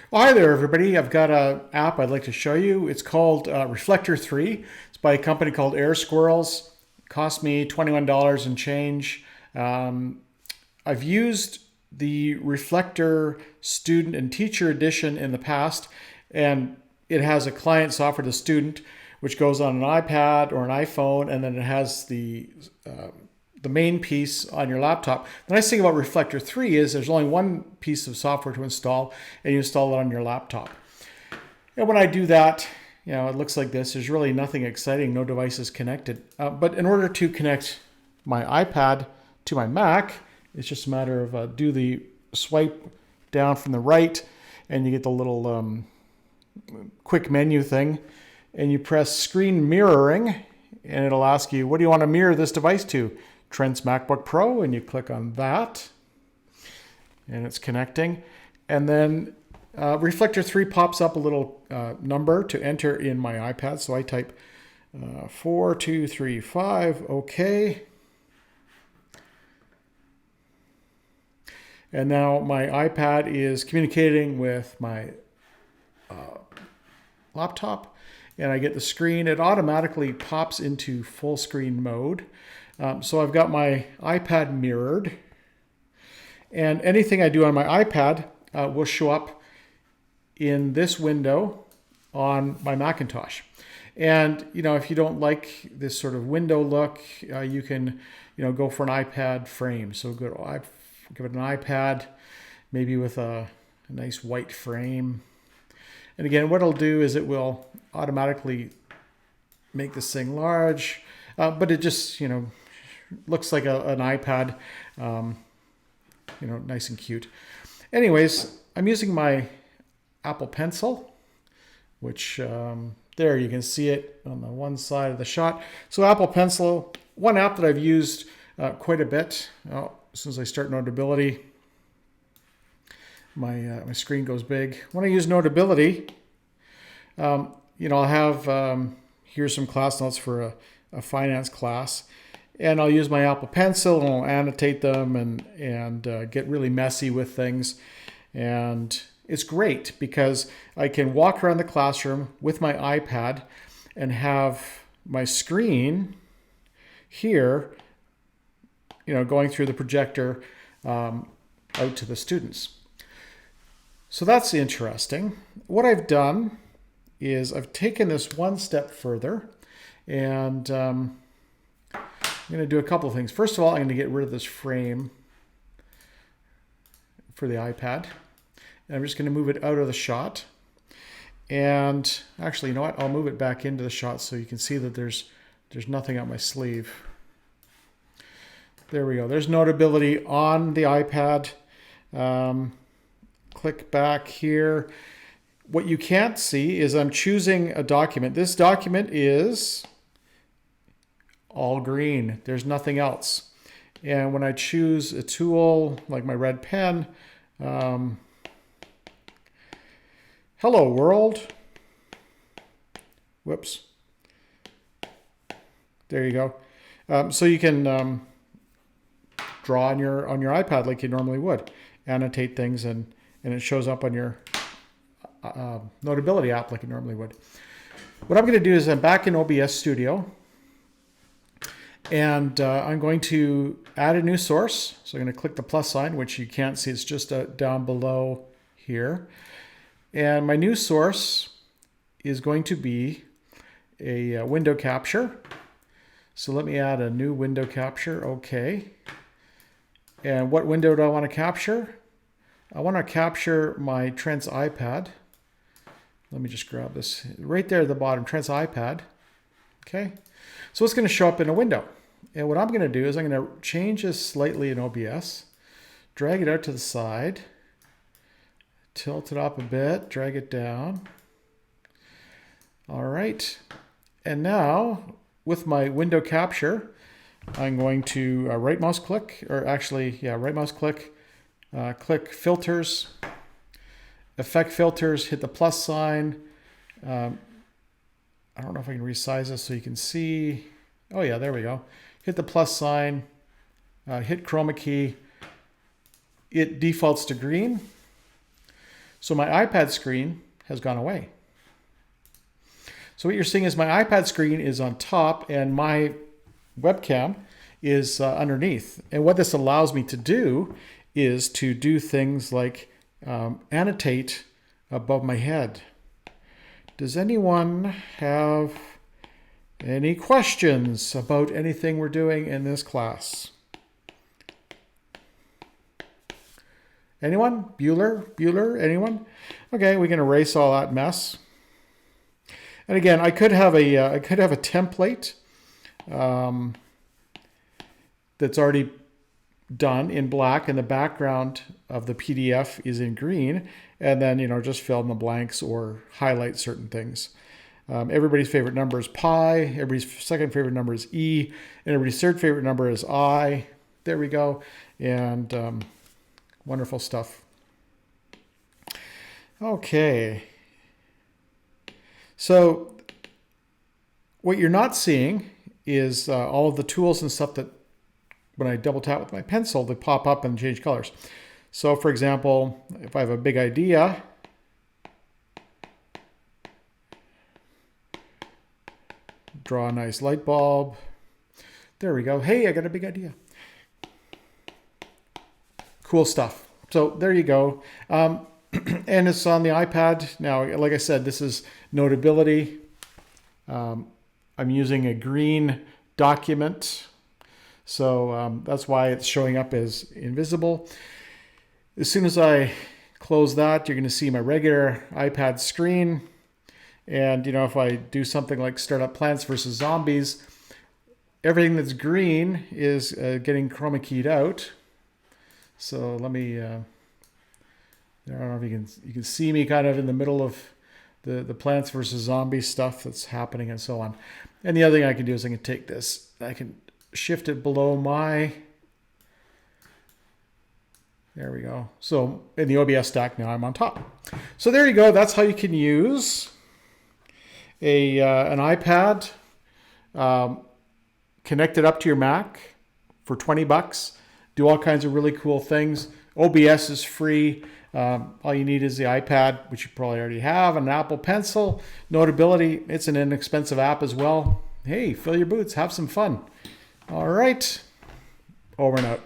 Well, hi there, everybody. I've got an app I'd like to show you. It's called Reflector 3. It's by a company called Air Squirrels. It cost me $21 and change. I've used the Reflector Student and Teacher Edition in the past, and it has a client software, the student, which goes on an iPad or an iPhone, and then it has the main piece on your laptop. The nice thing about Reflector 3 is there's only one piece of software to install, and you install it on your laptop. And when I do that, it looks like this. There's really nothing exciting, no devices connected. But in order to connect my iPad to my Mac, it's just a matter of do the swipe down from the right, and you get the little quick menu thing, and you press screen mirroring, and it'll ask you, what do you want to mirror this device to? Trent's MacBook Pro, and you click on that, and it's connecting. And then Reflector 3 pops up a little number to enter in my iPad. So I type 4235, OK. And now my iPad is communicating with my laptop, and I get the screen. It automatically pops into full screen mode. So I've got my iPad mirrored, and anything I do on my iPad will show up in this window on my Macintosh. And if you don't like this sort of window look, you can go for an iPad frame. So give it an iPad, maybe with a nice white frame. And again, what it'll do is it will automatically make this thing large, but it just looks like an iPad, nice and cute. Anyways, I'm using my Apple Pencil, which there you can see it on the one side of the shot. So Apple Pencil, one app that I've used quite a bit. As soon as I start Notability, my screen goes big. When I use Notability, I'll have here's some class notes for a finance class. And I'll use my Apple Pencil and I'll annotate them and get really messy with things. And it's great because I can walk around the classroom with my iPad and have my screen here, going through the projector out to the students. So that's interesting. What I've done is I've taken this one step further, and I'm going to do a couple of things. First of all, I'm going to get rid of this frame for the iPad. And I'm just going to move it out of the shot. And actually, you know what? I'll move it back into the shot so you can see that there's nothing on my sleeve. There we go. There's Notability on the iPad. Click back here. What you can't see is I'm choosing a document. This document is all green. There's nothing else. And when I choose a tool like my red pen, hello world. Whoops. There you go. So you can draw on your iPad like you normally would, annotate things, and it shows up on your Notability app like it normally would. What I'm going to do is I'm back in OBS Studio. And I'm going to add a new source. So I'm going to click the plus sign, which you can't see. It's just down below here. And my new source is going to be a window capture. So let me add a new window capture. OK. And what window do I want to capture? I want to capture my Trent's iPad. Let me just grab this. Right there at the bottom, Trent's iPad. OK. So it's going to show up in a window. And what I'm going to do is I'm going to change this slightly in OBS, drag it out to the side, tilt it up a bit, drag it down. All right. And now with my window capture, I'm going to right mouse click, click filters, effect filters, hit the plus sign. I don't know if I can resize this so you can see. Oh yeah, there we go. Hit the plus sign, hit chroma key. It defaults to green. So my iPad screen has gone away. So what you're seeing is my iPad screen is on top and my webcam is underneath. And what this allows me to do is to do things like annotate above my head. Does anyone have any questions about anything we're doing in this class? Anyone? Bueller? Anyone? Okay, we can erase all that mess. And again, I could have a template that's already done in black, and the background of the PDF is in green, and then just fill in the blanks or highlight certain things. Everybody's favorite number is pi. Everybody's second favorite number is e, and everybody's third favorite number is I. There we go, and wonderful stuff. Okay. So what you're not seeing is all of the tools and stuff that when I double tap with my pencil, they pop up and change colors. So for example, if I have a big idea, draw a nice light bulb. There we go. Hey, I got a big idea. Cool stuff. So there you go. And it's on the iPad. Now, like I said, this is Notability. I'm using a green document. So that's why it's showing up as invisible. As soon as I close that, you're going to see my regular iPad screen. And, if I do something like start up Plants vs. Zombies, everything that's green is getting chroma keyed out. So let me, I don't know if you can see me kind of in the middle of the Plants vs. Zombies stuff that's happening and so on. And the other thing I can do is I can take this, I can shift it below my, there we go. So in the OBS stack now I'm on top. So there you go. That's how you can use an iPad, connect it up to your Mac for 20 bucks. Do all kinds of really cool things. OBS is free. All you need is the iPad, which you probably already have, an Apple Pencil. Notability, it's an inexpensive app as well. Hey, fill your boots, have some fun. All right, over and out.